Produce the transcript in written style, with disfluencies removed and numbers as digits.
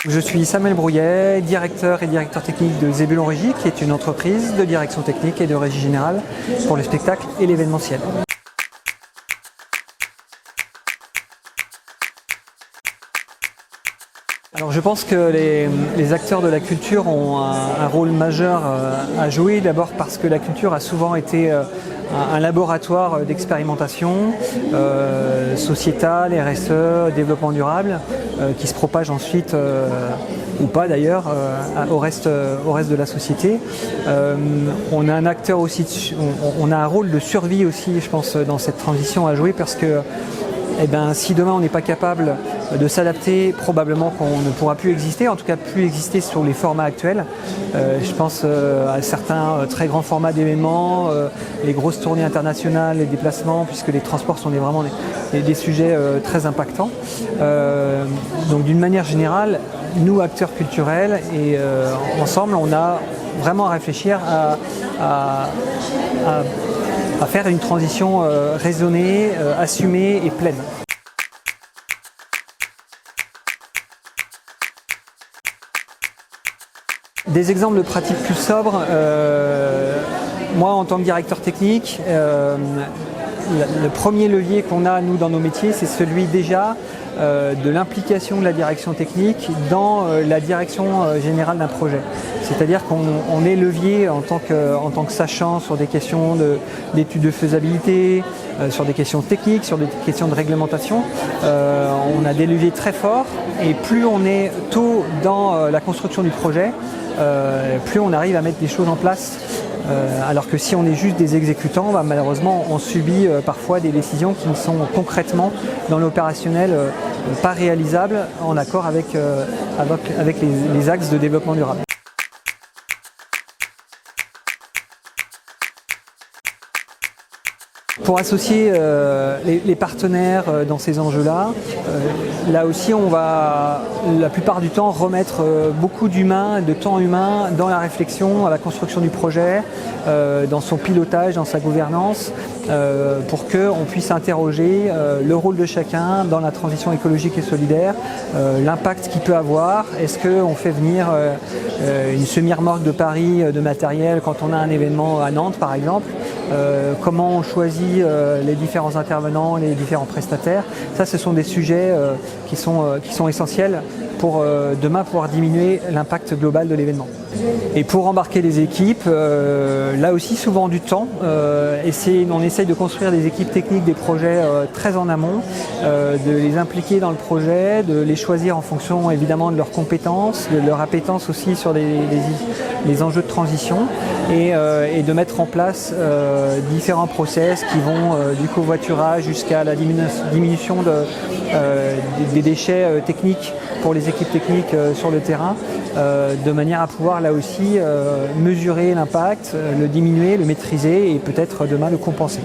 Je suis Samuel Brouillet, directeur et directeur technique de Zébulon Régie, qui est une entreprise de direction technique et de régie générale pour le spectacle et l'événementiel. Alors je pense que les acteurs de la culture ont un rôle majeur à jouer, d'abord parce que la culture a souvent été un laboratoire d'expérimentation sociétale, RSE, développement durable, qui se propage ensuite, ou pas d'ailleurs, au reste de la société. On a un acteur aussi, on a un rôle de survie aussi, je pense, dans cette transition à jouer, parce que si demain on n'est pas capable de s'adapter, probablement qu'on ne pourra plus exister, en tout cas plus exister sur les formats actuels. Je pense à certains très grands formats d'événements, les grosses tournées internationales, les déplacements, puisque les transports sont vraiment des sujets très impactants. Donc d'une manière générale, nous acteurs culturels, et ensemble on a vraiment à réfléchir à faire une transition raisonnée, assumée et pleine. Des exemples de pratiques plus sobres, moi en tant que directeur technique, le premier levier qu'on a nous dans nos métiers, c'est celui déjà de l'implication de la direction technique dans la direction générale d'un projet. C'est-à-dire qu'on est levier en tant que sachant sur des questions d'études de faisabilité, sur des questions techniques, sur des questions de réglementation. On a des leviers très forts, et plus on est tôt dans la construction du projet, plus on arrive à mettre des choses en place. Alors que si on est juste des exécutants, malheureusement on subit parfois des décisions qui sont concrètement dans l'opérationnel pas réalisables en accord avec les axes de développement durable. Pour associer les partenaires dans ces enjeux-là, là aussi on va la plupart du temps remettre beaucoup d'humain, de temps humain dans la réflexion, à la construction du projet, dans son pilotage, dans sa gouvernance, pour qu'on puisse interroger le rôle de chacun dans la transition écologique et solidaire, l'impact qu'il peut avoir. Est-ce qu'on fait venir une semi-remorque de Paris de matériel quand on a un événement à Nantes par exemple? Comment on choisit les différents intervenants, les différents prestataires? Ça, ce sont des sujets qui sont essentiels pour demain pouvoir diminuer l'impact global de l'événement. Et pour embarquer les équipes, là aussi souvent du temps. On essaye de construire des équipes techniques, des projets très en amont, de les impliquer dans le projet, de les choisir en fonction évidemment de leurs compétences, de leur appétence aussi sur les enjeux de transition, et de mettre en place différents process qui vont du covoiturage jusqu'à la diminution des déchets techniques pour les équipes techniques sur le terrain, de manière à pouvoir là aussi mesurer l'impact, le diminuer, le maîtriser et peut-être demain le compenser.